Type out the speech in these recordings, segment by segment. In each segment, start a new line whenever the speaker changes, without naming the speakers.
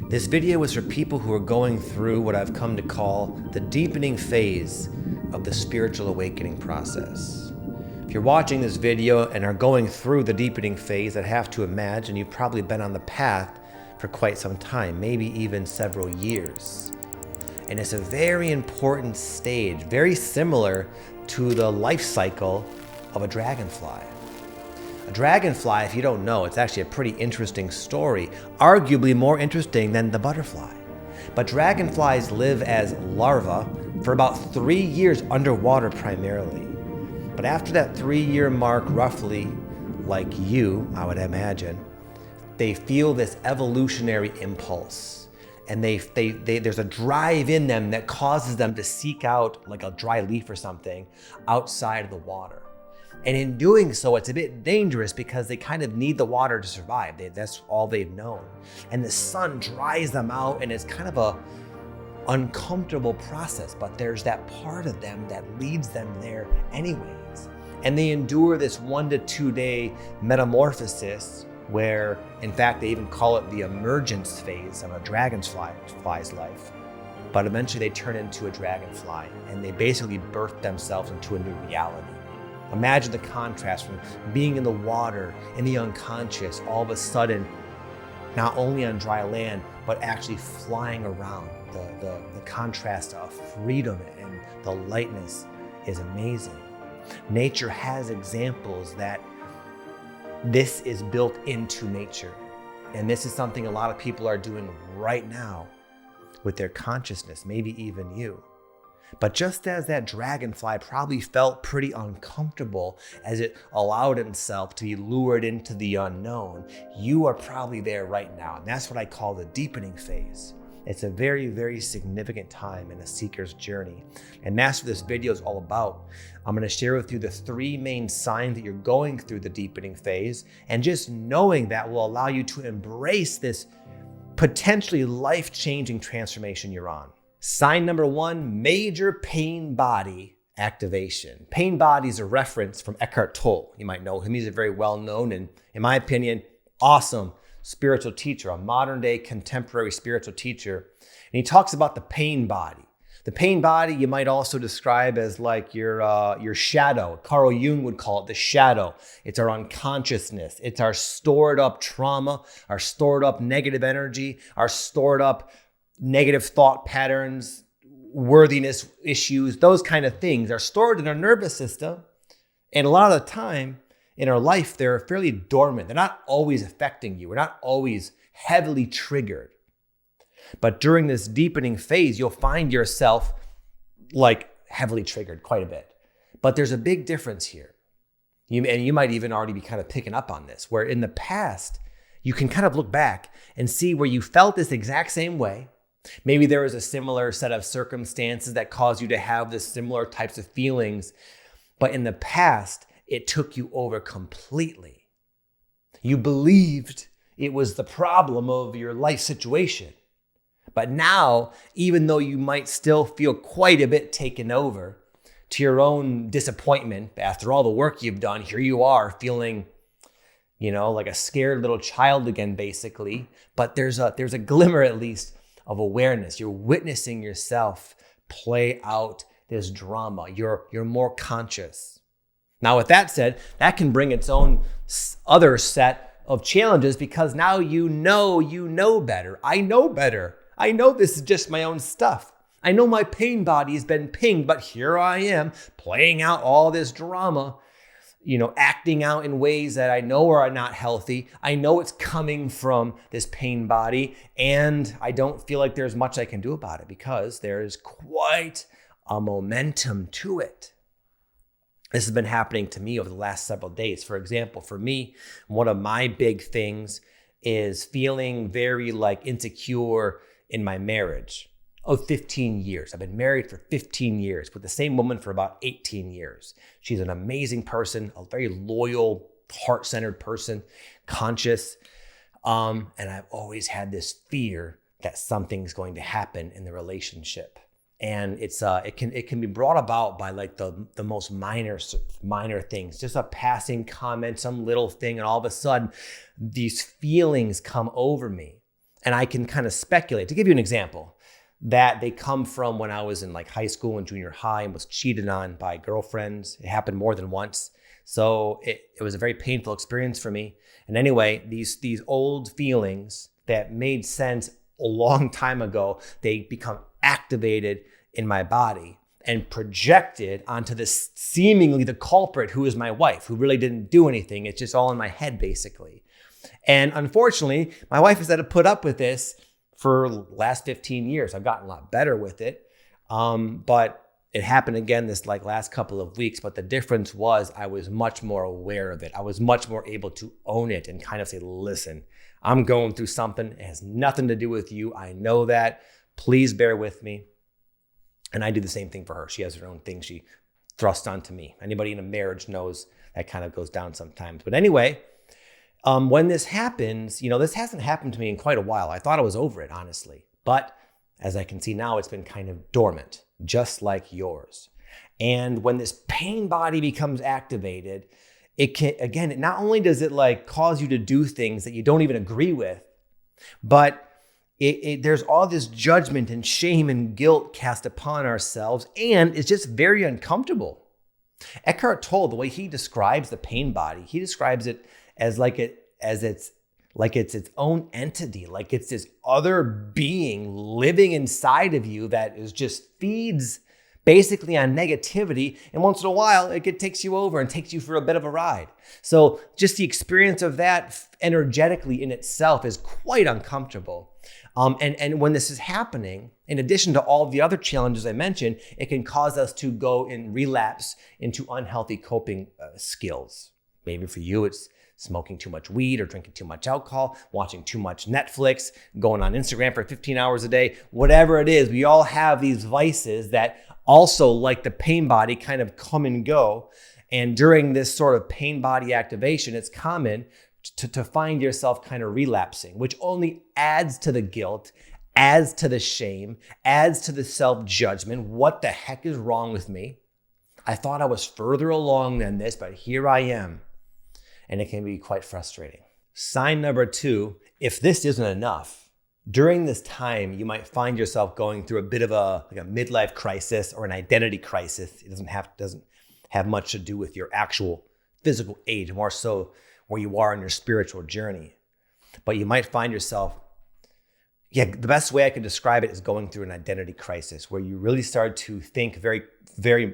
This video is for people who are going through what I've come to call the deepening phase of the spiritual awakening process. If you're watching this video and are going through the deepening phase, I'd have to imagine you've probably been on the path for quite some time, maybe even several years. And it's a very important stage, very similar to the life cycle of a dragonfly. A dragonfly, if you don't know, it's actually a pretty interesting story, arguably more interesting than the butterfly. But dragonflies live as larvae for about 3 years underwater primarily. But after that 3-year mark, roughly, like you, I would imagine, they feel this evolutionary impulse. And there's a drive in them that causes them to seek out, like a dry leaf or something, outside of the water. And in doing so, it's a bit dangerous because they kind of need the water to survive. That's all they've known. And the sun dries them out, and it's kind of a uncomfortable process, but there's that part of them that leads them there anyways. And they endure this 1 to 2 day metamorphosis where, in fact, they even call it the emergence phase of a dragonfly's life. But eventually they turn into a dragonfly, and they basically birth themselves into a new reality. Imagine the contrast from being in the water, in the unconscious, all of a sudden, not only on dry land, but actually flying around. The contrast of freedom and the lightness is amazing. Nature has examples that this is built into nature. And this is something a lot of people are doing right now with their consciousness, maybe even you. But just as that dragonfly probably felt pretty uncomfortable as it allowed itself to be lured into the unknown, you are probably there right now. And that's what I call the deepening phase. It's a very, very significant time in a seeker's journey. And that's what this video is all about. I'm going to share with you the 3 main signs that you're going through the deepening phase. And just knowing that will allow you to embrace this potentially life-changing transformation you're on. Sign number 1, major pain body activation. Pain body is a reference from Eckhart Tolle. You might know him. He's a very well-known and, in my opinion, awesome spiritual teacher, a modern day contemporary spiritual teacher. And he talks about the pain body. The pain body you might also describe as like your shadow. Carl Jung would call it the shadow. It's our unconsciousness. It's our stored up trauma, our stored up negative energy, our stored up negative thought patterns, worthiness issues, those kind of things are stored in our nervous system. And a lot of the time in our life, they're fairly dormant. They're not always affecting you. We're not always heavily triggered. But during this deepening phase, you'll find yourself like heavily triggered quite a bit. But there's a big difference here. You might even already be kind of picking up on this, where in the past, you can kind of look back and see where you felt this exact same way. Maybe there was a similar set of circumstances that caused you to have the similar types of feelings, but in the past, it took you over completely. You believed it was the problem of your life situation. But now, even though you might still feel quite a bit taken over to your own disappointment, after all the work you've done, here you are feeling, like a scared little child again, basically. But there's a glimmer, at least, of awareness. You're witnessing yourself play out this drama. You're more conscious. Now, with that said, that can bring its own other set of challenges because now you know better. I know better. I know this is just my own stuff. I know my pain body has been pinged, but here I am playing out all this drama, acting out in ways that I know are not healthy. I know it's coming from this pain body, and I don't feel like there's much I can do about it because there is quite a momentum to it. This has been happening to me over the last several days. For example, for me, one of my big things is feeling very insecure in my marriage. 15 years. I've been married for 15 years with the same woman for about 18 years. She's an amazing person, a very loyal, heart-centered person, conscious. And I've always had this fear that something's going to happen in the relationship. And it can be brought about by the most minor things, just a passing comment, some little thing, and all of a sudden these feelings come over me. And I can kind of speculate, to give you an example, that they come from when I was in like high school and junior high and was cheated on by girlfriends. It happened more than once. So it was a very painful experience for me. And anyway, these old feelings that made sense a long time ago, they become activated in my body and projected onto this seemingly the culprit, who is my wife, who really didn't do anything. It's just all in my head, basically. And unfortunately, my wife has had to put up with this for the last 15 years. I've gotten a lot better with it. But it happened again this like last couple of weeks. But the difference was I was much more aware of it. I was much more able to own it and kind of say, listen, I'm going through something. It has nothing to do with you. I know that. Please bear with me. And I do the same thing for her. She has her own thing she thrusts onto me. Anybody in a marriage knows that kind of goes down sometimes. But anyway, when this happens, this hasn't happened to me in quite a while. I thought I was over it, honestly. But as I can see now, it's been kind of dormant, just like yours. And when this pain body becomes activated, it can, again, not only does it like cause you to do things that you don't even agree with, but there's all this judgment and shame and guilt cast upon ourselves, and it's just very uncomfortable. Eckhart Tolle, the way he describes the pain body, he describes it as it's its own entity, like it's this other being living inside of you that is just feeds basically on negativity. And once in a while, it takes you over and takes you for a bit of a ride. So just the experience of that energetically in itself is quite uncomfortable. And when this is happening, in addition to all the other challenges I mentioned, it can cause us to go and relapse into unhealthy coping skills. Maybe for you, it's smoking too much weed or drinking too much alcohol, watching too much Netflix, going on Instagram for 15 hours a day, whatever it is. We all have these vices that also, like the pain body, kind of come and go. And during this sort of pain body activation, it's common to find yourself kind of relapsing, which only adds to the guilt, adds to the shame, adds to the self-judgment. What the heck is wrong with me? I thought I was further along than this, but here I am. And it can be quite frustrating. Sign number 2, if this isn't enough, during this time, you might find yourself going through a bit of a midlife crisis or an identity crisis. It doesn't have much to do with your actual physical age, more so where you are in your spiritual journey. But you might find yourself, the best way I could describe it is going through an identity crisis where you really start to think very, very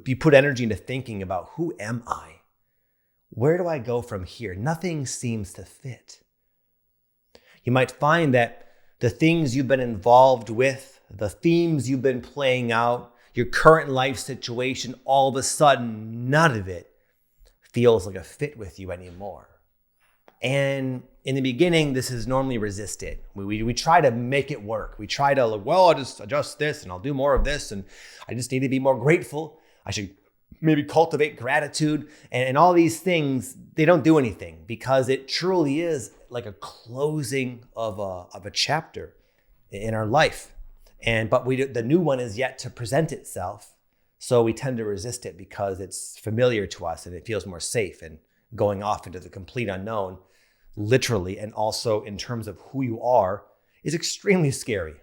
you put energy into thinking about, who am I? Where do I go from here? Nothing seems to fit. You might find that the things you've been involved with, the themes you've been playing out, your current life situation, all of a sudden, none of it feels like a fit with you anymore. And in the beginning, this is normally resisted. We try to make it work. We try to, I'll just adjust this and I'll do more of this. And I just need to be more grateful. I should maybe cultivate gratitude, and all these things, they don't do anything because it truly is like a closing of a chapter in our life. But the new one is yet to present itself. So we tend to resist it because it's familiar to us and it feels more safe, and going off into the complete unknown, literally, and also in terms of who you are, is extremely scary.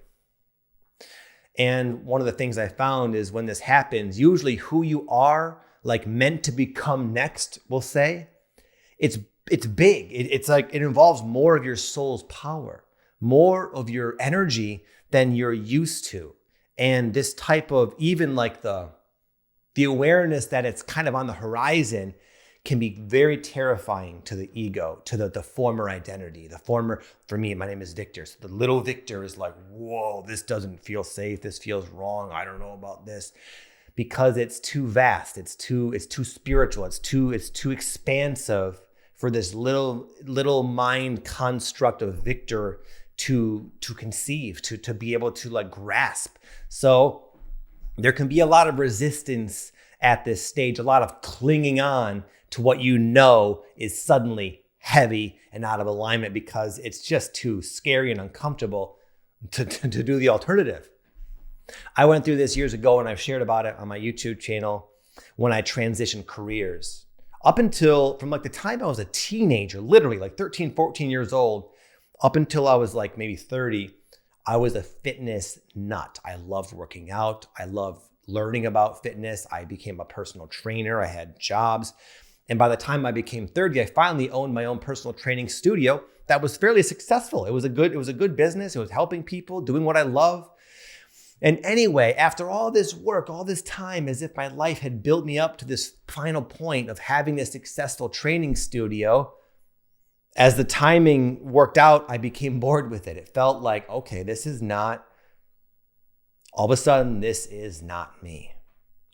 And one of the things I found is when this happens, usually who you are, like meant to become next, we'll say, it's big. It's like it involves more of your soul's power, more of your energy than you're used to. And this type of, even like the awareness that it's kind of on the horizon, can be very terrifying to the ego, to the former identity. For me, my name is Victor. So the little Victor is like, whoa, this doesn't feel safe. This feels wrong. I don't know about this. Because it's too vast. It's too spiritual. It's too expansive for this little mind construct of Victor to conceive, to be able to like grasp. So there can be a lot of resistance at this stage, a lot of clinging on to what you know is suddenly heavy and out of alignment because it's just too scary and uncomfortable to do the alternative. I went through this years ago, and I've shared about it on my YouTube channel when I transitioned careers. Up until from like the time I was a teenager, literally like 13, 14 years old, Up until I was like maybe 30, I was a fitness nut. I loved working out. I loved learning about fitness. I became a personal trainer. I had jobs. And by the time I became 30, I finally owned my own personal training studio that was fairly successful. It was a good business. It was helping people, doing what I love. And anyway, after all this work, all this time, as if my life had built me up to this final point of having this successful training studio, as the timing worked out, I became bored with it. It felt like, okay, all of a sudden, this is not me.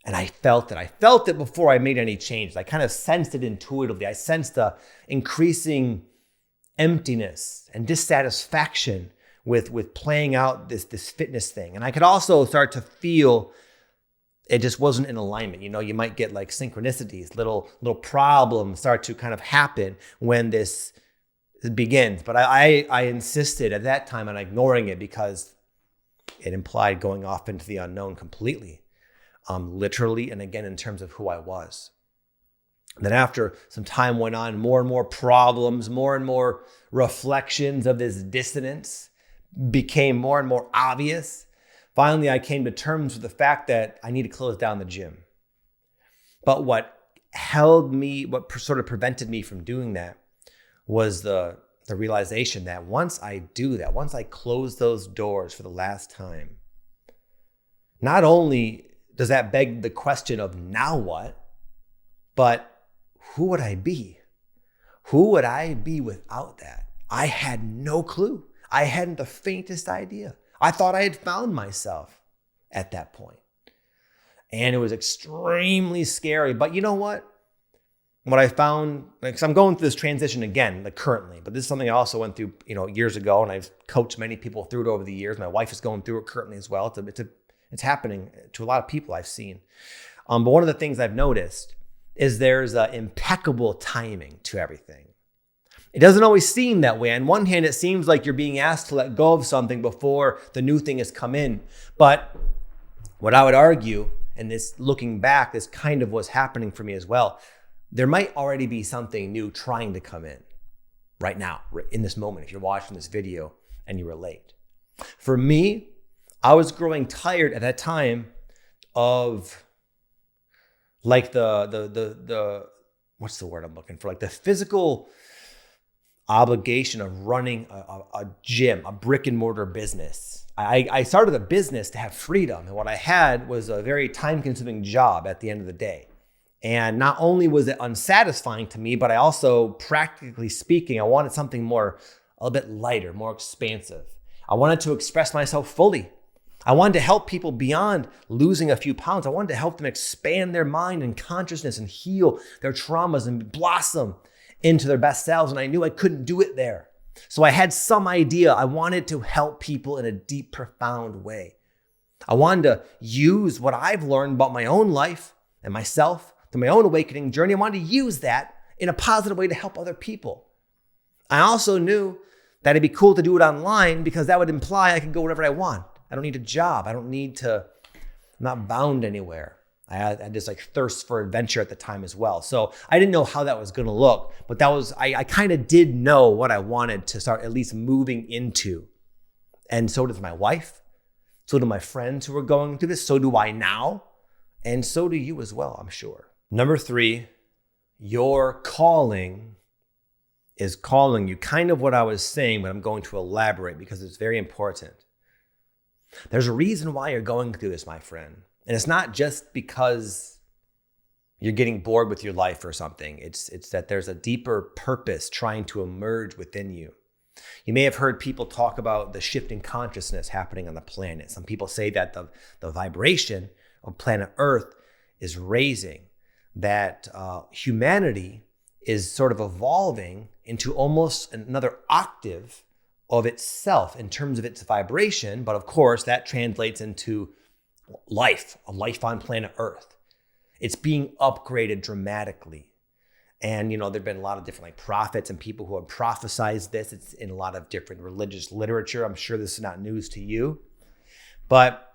And I felt it. I felt it before I made any changes. I kind of sensed it intuitively. I sensed the increasing emptiness and dissatisfaction with playing out this fitness thing. And I could also start to feel it just wasn't in alignment. You might get like synchronicities, little problems start to kind of happen when this begins. But I insisted at that time on ignoring it because it implied going off into the unknown completely, literally, and again, in terms of who I was. Then after some time went on, more and more problems, more and more reflections of this dissonance became more and more obvious. Finally, I came to terms with the fact that I need to close down the gym. But what sort of prevented me from doing that was the realization that once I do that, once I close those doors for the last time, not only does that beg the question of now what, but who would I be? Who would I be without that? I had no clue. I hadn't the faintest idea. I thought I had found myself at that point. And it was extremely scary. But you know what? What I found, because I'm going through this transition again, like currently, but this is something I also went through, years ago, and I've coached many people through it over the years. My wife is going through it currently as well. It's happening to a lot of people I've seen. But one of the things I've noticed is there's impeccable timing to everything. It doesn't always seem that way. On one hand, it seems like you're being asked to let go of something before the new thing has come in. But what I would argue, and this looking back, this kind of was happening for me as well, there might already be something new trying to come in right now, in this moment, if you're watching this video and you relate. For me, I was growing tired at that time of like the what's the word I'm looking for? Like the physical obligation of running a gym, a brick and mortar business. I started a business to have freedom. And what I had was a very time-consuming job at the end of the day. And not only was it unsatisfying to me, but I also, practically speaking, I wanted something a little bit lighter, more expansive. I wanted to express myself fully. I wanted to help people beyond losing a few pounds. I wanted to help them expand their mind and consciousness and heal their traumas and blossom into their best selves. And I knew I couldn't do it there. So I had some idea. I wanted to help people in a deep, profound way. I wanted to use what I've learned about my own life and myself through my own awakening journey. I wanted to use that in a positive way to help other people. I also knew that it'd be cool to do it online because that would imply I could go wherever I want. I don't need a job. I'm not bound anywhere. I had this like thirst for adventure at the time as well. So I didn't know how that was going to look, but I kind of did know what I wanted to start at least moving into. And so does my wife. So do my friends who are going through this. So do I now. And so do you as well, I'm sure. Number 3, your calling is calling you. Kind of what I was saying, but I'm going to elaborate because it's very important. There's a reason why you're going through this, my friend. And it's not just because you're getting bored with your life or something. It's that there's a deeper purpose trying to emerge within you. You may have heard people talk about the shift in consciousness happening on the planet. Some people say that the vibration of planet Earth is raising, that humanity is sort of evolving into almost another octave of itself in terms of its vibration. But of course, that translates into a life on planet Earth. It's being upgraded dramatically. And, there've been a lot of different prophets and people who have prophesized this. It's in a lot of different religious literature. I'm sure this is not news to you. But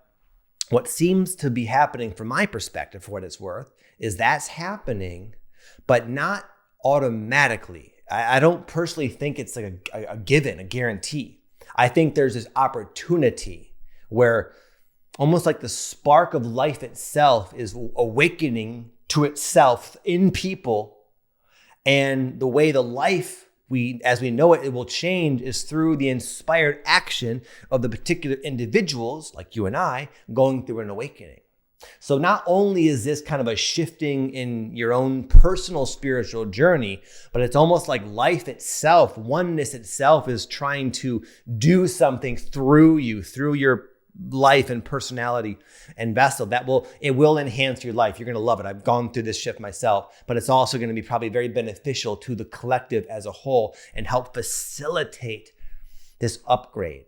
what seems to be happening from my perspective, for what it's worth, is that's happening, but not automatically. I don't personally think it's like a given, a guarantee. I think there's this opportunity where almost like the spark of life itself is awakening to itself in people. And the way the life as we know it, it will change is through the inspired action of the particular individuals like you and I going through an awakening. So not only is this kind of a shifting in your own personal spiritual journey, but it's almost like life itself, oneness itself is trying to do something through you, through your life and personality and vessel it will enhance your life. You're going to love it. I've gone through this shift myself, but it's also going to be probably very beneficial to the collective as a whole and help facilitate this upgrade.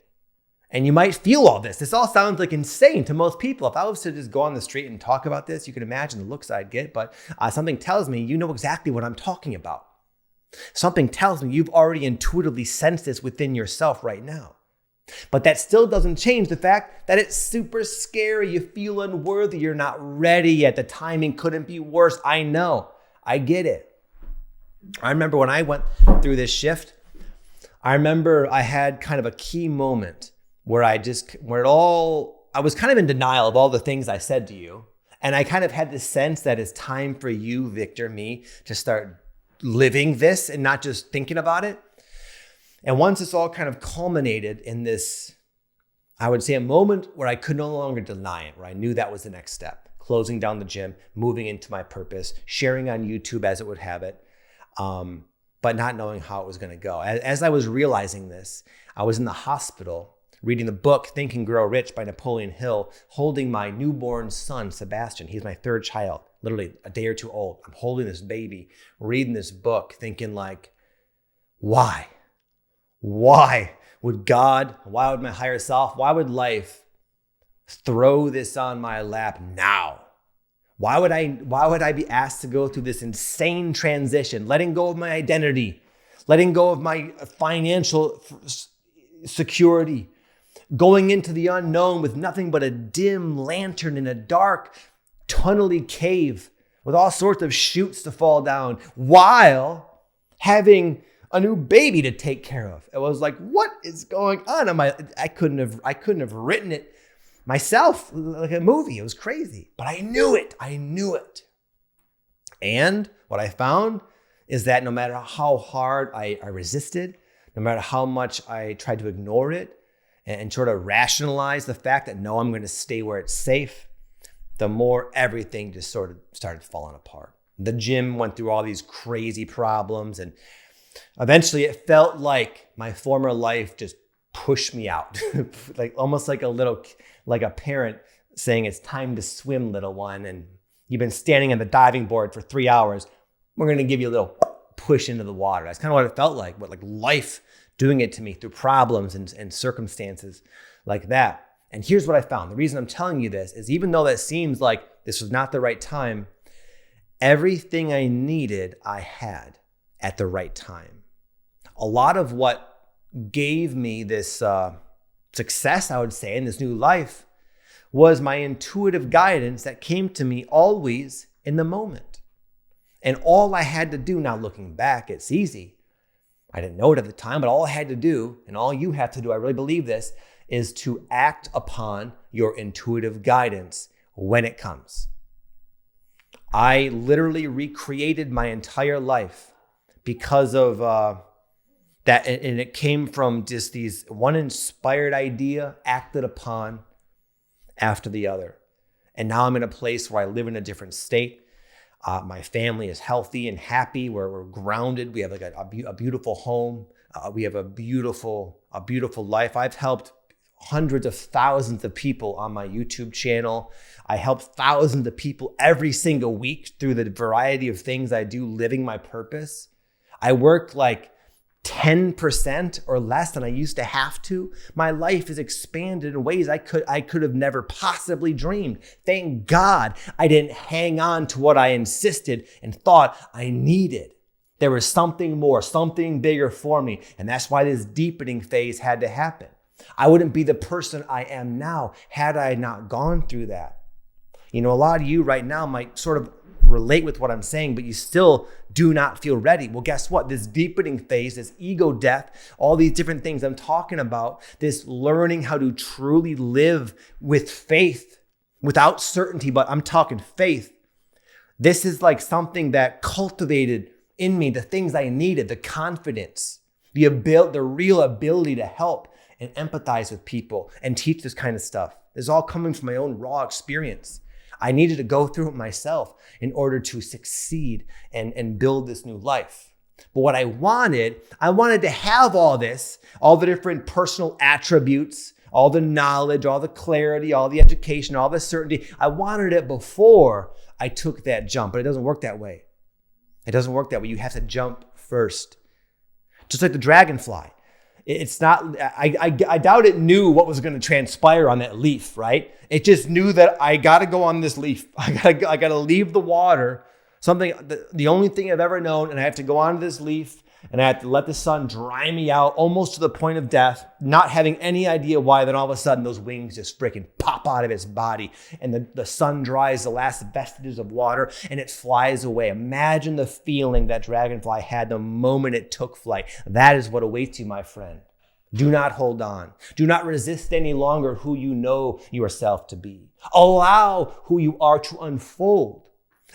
And you might feel all this. This all sounds like insane to most people. If I was to just go on the street and talk about this, you can imagine the looks I'd get, but something tells me you know exactly what I'm talking about. Something tells me you've already intuitively sensed this within yourself right now. But that still doesn't change the fact that it's super scary. You feel unworthy. You're not ready yet. The timing couldn't be worse. I know. I get it. I remember when I went through this shift, I remember I had kind of a key moment where I was kind of in denial of all the things I said to you. And I kind of had this sense that it's time for you, Victor, me, to start living this and not just thinking about it. And once it's all kind of culminated in this, I would say a moment where I could no longer deny it, where I knew that was the next step, closing down the gym, moving into my purpose, sharing on YouTube as it would have it, but not knowing how it was going to go. As I was realizing this, I was in the hospital reading the book, Think and Grow Rich by Napoleon Hill, holding my newborn son, Sebastian. He's my third child, literally a day or two old. I'm holding this baby, reading this book, thinking like, why? Why would God, why would my higher self, why would life throw this on my lap now? Why would I be asked to go through this insane transition, letting go of my identity, letting go of my financial security, going into the unknown with nothing but a dim lantern in a dark, tunnely cave with all sorts of chutes to fall down while having a new baby to take care of. It was like, what is going on? I couldn't have written it myself like a movie. It was crazy, but I knew it. And what I found is that no matter how hard I resisted, no matter how much I tried to ignore it and sort of rationalize the fact that no, I'm going to stay where it's safe, the more everything just sort of started falling apart. The gym went through all these crazy problems, and eventually it felt like my former life just pushed me out, like almost like a parent saying, it's time to swim, little one. And you've been standing on the diving board for 3 hours. We're going to give you a little push into the water. That's kind of what it felt like, but like life doing it to me through problems and circumstances like that. And here's what I found. The reason I'm telling you this is, even though that seems like this was not the right time, everything I needed, I had at the right time. A lot of what gave me this success, I would say, in this new life was my intuitive guidance that came to me always in the moment. And all I had to do, now looking back, it's easy. I didn't know it at the time, but all I had to do, and all you have to do, I really believe this, is to act upon your intuitive guidance when it comes. I literally recreated my entire life because of that. And it came from just these one inspired idea acted upon after the other. And now I'm in a place where I live in a different state. My family is healthy and happy. We're grounded. We have like a beautiful home. We have a beautiful life. I've helped hundreds of thousands of people on my YouTube channel. I help thousands of people every single week through the variety of things I do, living my purpose. I work like 10% or less than I used to have to. My life is expanded in ways I could have never possibly dreamed. Thank God I didn't hang on to what I insisted and thought I needed. There was something more, something bigger for me. And that's why this deepening phase had to happen. I wouldn't be the person I am now had I not gone through that. You know, a lot of you right now might sort of relate with what I'm saying, but you still do not feel ready. Well, guess what? This deepening phase, this ego death, all these different things I'm talking about, this learning how to truly live with faith, without certainty, but I'm talking faith. This is like something that cultivated in me the things I needed, the confidence, the real ability to help and empathize with people and teach this kind of stuff. This is all coming from my own raw experience. I needed to go through it myself in order to succeed and build this new life. But what I wanted to have all this, all the different personal attributes, all the knowledge, all the clarity, all the education, all the certainty. I wanted it before I took that jump, but it doesn't work that way. It doesn't work that way. You have to jump first. Just like the dragonfly. It's not, I doubt it knew what was going to transpire on that leaf, right? It just knew that I got to go on this leaf. I got to leave the water, the only thing I've ever known, and I have to go onto this leaf, and I have to let the sun dry me out almost to the point of death, not having any idea why. Then all of a sudden those wings just freaking pop out of its body, and the sun dries the last vestiges of water, and it flies away. Imagine the feeling that dragonfly had the moment it took flight. That is what awaits you, my friend. Do not hold on. Do not resist any longer who you know yourself to be. Allow who you are to unfold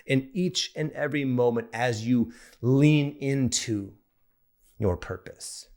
in each and every moment as you lean into your purpose.